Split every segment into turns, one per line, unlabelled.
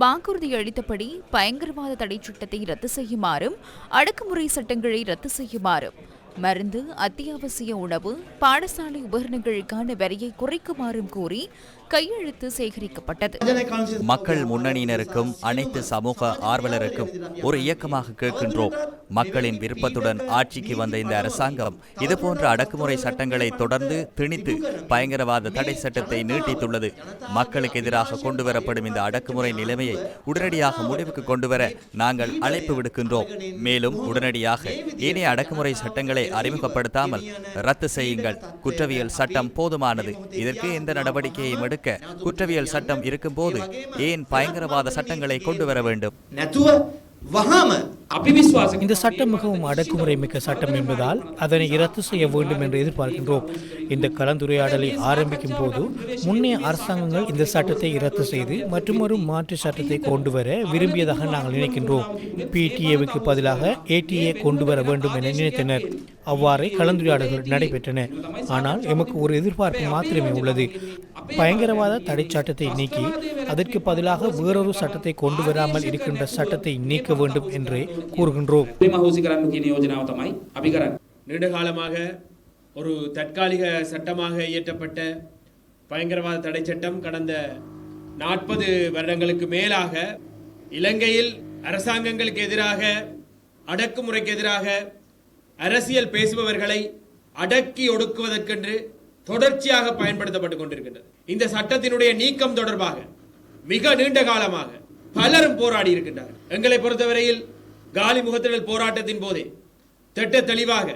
வாக்குறுதி அளித்தபடி பயங்கரவாத தடைச் சட்டத்தை ரத்து செய்யுமாறும் அடக்குமுறை சட்டங்களை ரத்து செய்யுமாறும் மருந்து, அத்தியாவசிய உணவு, பாடசாலை உபகரணங்களுக்கான வரியை குறைக்குமாறும் கூறி கையெழுத்து சேகரிக்கப்பட்டது.
மக்கள் முன்னணியினருக்கும் அனைத்து சமூக ஆர்வலருக்கும் ஒரு இயக்கமாக கேட்கின்றோம். மக்களின் விருப்பத்துடன் ஆட்சிக்கு வந்த இந்த அரசாங்கம் இதுபோன்ற அடக்குமுறை சட்டங்களை தொடர்ந்து திணித்து பயங்கரவாத தடை சட்டத்தை நீட்டித்துள்ளது. மக்களுக்கு எதிராக கொண்டுவரப்படும் இந்த அடக்குமுறை நிலைமையை உடனடியாக முடிவுக்கு கொண்டுவர நாங்கள் அழைப்பு விடுக்கின்றோம். மேலும் உடனடியாக ஏனைய அடக்குமுறை சட்டங்களை அறிமுகப்படுத்தாமல் ரத்து செய்யுங்கள். குற்றவியல் சட்டம் போதுமானது. இதற்கு எந்த நடவடிக்கையும் எடுக்க குற்றவியல் சட்டம் இருக்கும்போது ஏன் பயங்கரவாத சட்டங்களை கொண்டு வர வேண்டும்?
இந்த சட்டம் மிகவும் அடக்குமுறை மிக்க சட்டம் என்பதால் அதனை ரத்து செய்ய வேண்டும் என்று எதிர்பார்க்கின்றோம். இந்த கலந்துரையாடலை ஆரம்பிக்கும் போது முன்னைய அரசாங்கங்கள் இந்த சட்டத்தை ரத்து செய்து மற்றொரு மாற்று சட்டத்தை கொண்டு வர விரும்பியதாக நாங்கள் நினைக்கின்றோம். PTA-வுக்கு பதிலாக ATA கொண்டு வர வேண்டும் என நினைத்தனர். அவ்வாறே கலந்துரையாடல்கள் நடைபெற்றன. ஆனால் எமக்கு ஒரு எதிர்பார்ப்பு மாத்திரமே உள்ளது. பயங்கரவாத தடை சட்டத்தை நீக்கி அதற்கு பதிலாக வேறொரு சட்டத்தை கொண்டு வராமல் இருக்கின்ற சட்டத்தை நீக்க வேண்டும் என்று கூறுகின்றோம்.
நீண்டகாலமாக ஒரு தற்காலிக சட்டமாக இயற்றப்பட்ட பயங்கரவாத தடை சட்டம் கடந்த 40 வருடங்களுக்கு மேலாக இலங்கையில் அரசாங்கங்களுக்கு எதிராக, அடக்குமுறைக்கு எதிராக அரசியல் பேசுபவர்களை அடக்கி ஒடுக்குவதற்கென்று தொடர்ச்சியாக பயன்படுத்தப்பட்டுக் கொண்டிருக்கின்றது. இந்த சட்டத்தினுடைய நீக்கம் தொடர்பாக மிக நீண்ட காலமாக பலரும் போராடி இருக்கின்றார்கள். எங்களை பொறுத்தவரையில் காலி முகத்திடல் போராட்டத்தின் போதே திட்ட தெளிவாக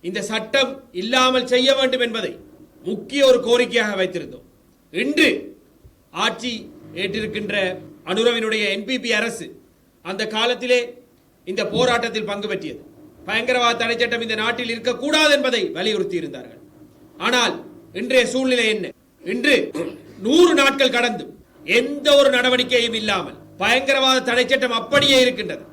இந்த சட்டம் இல்லாமல் செய்ய வேண்டும் என்பதை முக்கிய ஒரு கோரிக்கையாக வைத்திருந்தோம். இன்று ஆட்சி ஏற்றிருக்கின்ற அனுரவினுடைய NPP அரசு அந்த காலத்திலே இந்த போராட்டத்தில் பங்கு பெற்றியது. பயங்கரவாத தடை சட்டம் இந்த நாட்டில் இருக்கக்கூடாது என்பதை வலியுறுத்தி இருந்தார்கள். ஆனால் இன்றைய சூழ்நிலை என்ன? இன்று 100 நாட்கள் கடந்தும் எந்த ஒரு நடவடிக்கையும் இல்லாமல் பயங்கரவாத தடை சட்டம் அப்படியே இருக்கின்றது.